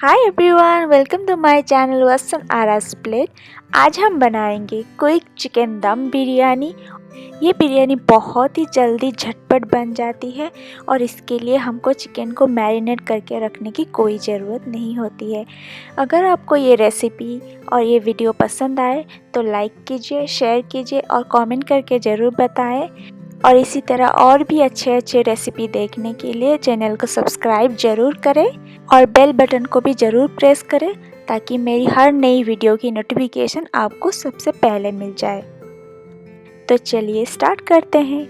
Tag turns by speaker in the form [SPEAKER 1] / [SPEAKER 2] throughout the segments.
[SPEAKER 1] Hi everyone, welcome to my channel वसन आरास plate. आज हम बनाएंगे क्विक चिकन दम बिरयानी। ये बिरयानी बहुत ही जल्दी झटपट बन जाती है और इसके लिए हमको चिकन को मैरिनेट करके रखने की कोई ज़रूरत नहीं होती है। अगर आपको ये रेसिपी और ये वीडियो पसंद आए तो लाइक कीजिए, शेयर कीजिए और कमेंट करके ज़रूर बताएं। और इसी तरह और भी अच्छे रेसिपी देखने के लिए चैनल को सब्सक्राइब ज़रूर करें और बेल बटन को भी ज़रूर प्रेस करें ताकि मेरी हर नई वीडियो की नोटिफिकेशन आपको सबसे पहले मिल जाए। तो चलिए स्टार्ट करते हैं।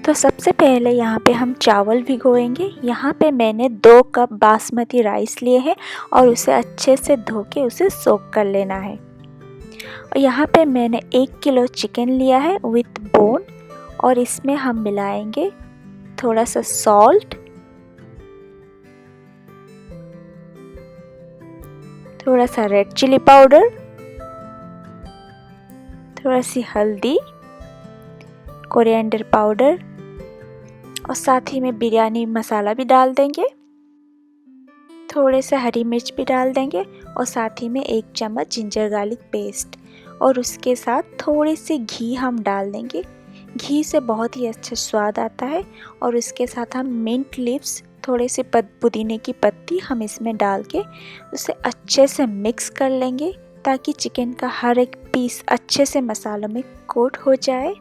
[SPEAKER 1] तो सबसे पहले यहाँ पे हम चावल भिगोएंगे। यहाँ पे मैंने 2 कप बासमती राइस लिए हैं और उसे अच्छे से धो के उसे सोक कर लेना है। और यहाँ पे मैंने 1 किलो चिकन लिया है विथ बोन और इसमें हम मिलाएंगे थोड़ा सा सॉल्ट, थोड़ा सा रेड चिली पाउडर, थोड़ा सी हल्दी, कोरिएंडर पाउडर और साथ ही में बिरयानी मसाला भी डाल देंगे। थोड़े से हरी मिर्च भी डाल देंगे और साथ ही में 1 चम्मच जिंजर गार्लिक पेस्ट और उसके साथ थोड़ी सी घी हम डाल देंगे। घी से बहुत ही अच्छा स्वाद आता है। और उसके साथ हम मिंट लीव्स, थोड़े से पुदीने की पत्ती हम इसमें डाल के उसे अच्छे से मिक्स कर लेंगे ताकि चिकन का हर एक पीस अच्छे से मसालों में कोट हो जाए।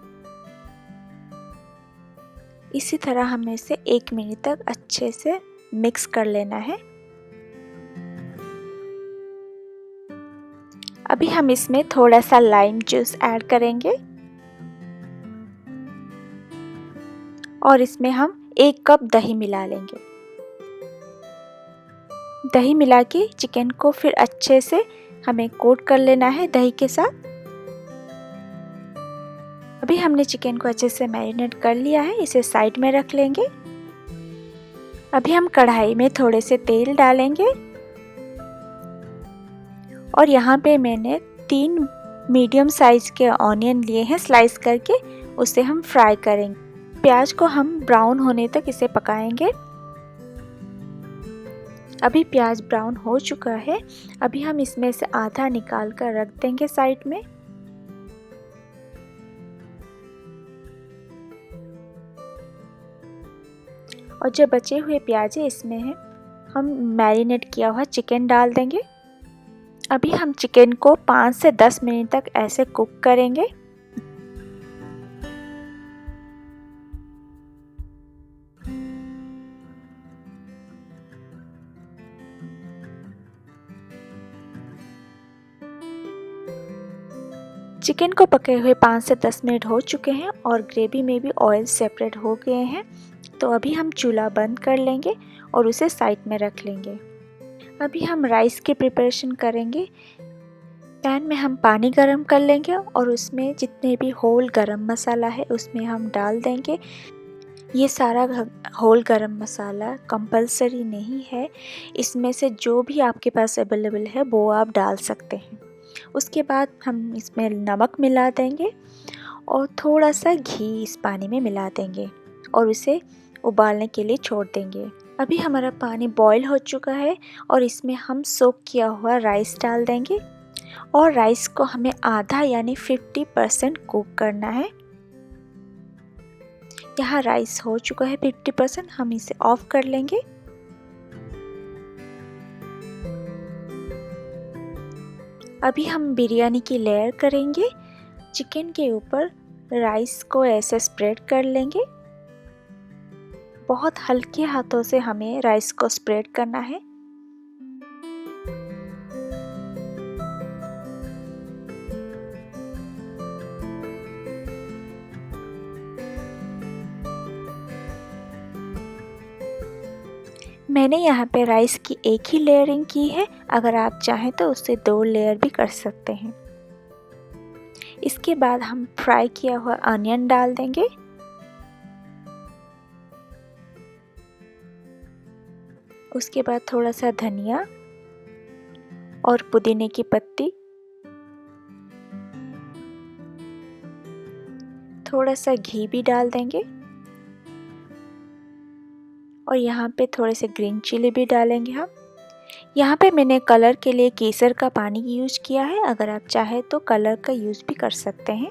[SPEAKER 1] इसी तरह हमें इसे 1 मिनट तक अच्छे से मिक्स कर लेना है। अभी हम इसमें थोड़ा सा लाइम जूस ऐड करेंगे और इसमें हम 1 कप दही मिला लेंगे। दही मिला के चिकन को फिर अच्छे से हमें कोट कर लेना है दही के साथ। अभी हमने चिकन को अच्छे से मैरिनेट कर लिया है, इसे साइड में रख लेंगे। अभी हम कढ़ाई में थोड़े से तेल डालेंगे और यहाँ पे मैंने 3 मीडियम साइज के ऑनियन लिए हैं स्लाइस करके, उसे हम फ्राई करेंगे। प्याज को हम ब्राउन होने तक इसे पकाएंगे। अभी प्याज ब्राउन हो चुका है। अभी हम इसमें से आधा निकाल कर रख देंगे साइड में। और जो बचे हुए प्याज है इसमें है हम मैरिनेट किया हुआ चिकन डाल देंगे। अभी हम चिकन को 5 से 10 मिनट तक ऐसे कुक करेंगे। चिकन को पके हुए 5 से 10 मिनट हो चुके हैं और ग्रेवी में भी ऑयल सेपरेट हो गए हैं। तो अभी हम चूल्हा बंद कर लेंगे और उसे साइड में रख लेंगे। अभी हम राइस की प्रिपरेशन करेंगे। पैन में हम पानी गरम कर लेंगे और उसमें जितने भी होल गरम मसाला है उसमें हम डाल देंगे। ये सारा होल गरम मसाला कंपलसरी नहीं है, इसमें से जो भी आपके पास अवेलेबल है वो आप डाल सकते हैं। उसके बाद हम इसमें नमक मिला देंगे और थोड़ा सा घी इस पानी में मिला देंगे और उसे उबालने के लिए छोड़ देंगे। अभी हमारा पानी बॉईल हो चुका है और इसमें हम सोक किया हुआ राइस डाल देंगे और राइस को हमें आधा यानी 50% कुक करना है। यहाँ राइस हो चुका है 50%, हम इसे ऑफ कर लेंगे। अभी हम बिरयानी की लेयर करेंगे। चिकन के ऊपर राइस को ऐसे स्प्रेड कर लेंगे। बहुत हल्के हाथों से हमें राइस को स्प्रेड करना है। मैंने यहाँ पे राइस की 1 ही लेयरिंग की है, अगर आप चाहें तो उससे 2 लेयर भी कर सकते हैं। इसके बाद हम फ्राई किया हुआ अनियन डाल देंगे। उसके बाद थोड़ा सा धनिया और पुदीने की पत्ती, थोड़ा सा घी भी डाल देंगे और यहाँ पे थोड़े से ग्रीन चिली भी डालेंगे हम। यहाँ पे मैंने कलर के लिए केसर का पानी यूज़ किया है, अगर आप चाहे तो कलर का यूज़ भी कर सकते हैं।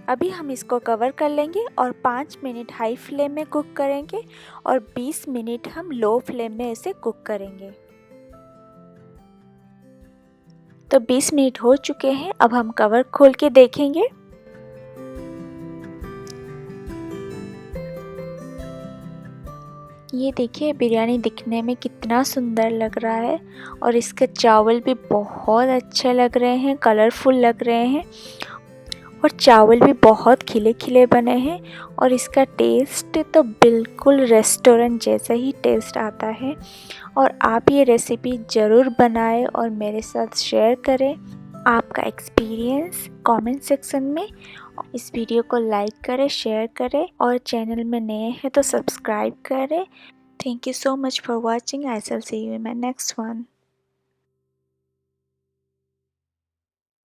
[SPEAKER 1] अभी हम इसको कवर कर लेंगे और 5 मिनट हाई फ्लेम में कुक करेंगे और 20 मिनट हम लो फ्लेम में इसे कुक करेंगे। तो 20 मिनट हो चुके हैं, अब हम कवर खोल के देखेंगे। ये देखिए बिरयानी दिखने में कितना सुंदर लग रहा है और इसके चावल भी बहुत अच्छे लग रहे हैं, कलरफुल लग रहे हैं और चावल भी बहुत खिले खिले बने हैं और इसका टेस्ट तो बिल्कुल रेस्टोरेंट जैसा ही टेस्ट आता है। और आप ये रेसिपी ज़रूर बनाएं और मेरे साथ शेयर करें आपका एक्सपीरियंस कमेंट सेक्शन में। इस वीडियो को लाइक करें, शेयर करें और चैनल में नए हैं तो सब्सक्राइब करें। Thank you so much for watching. I shall see you in my next one.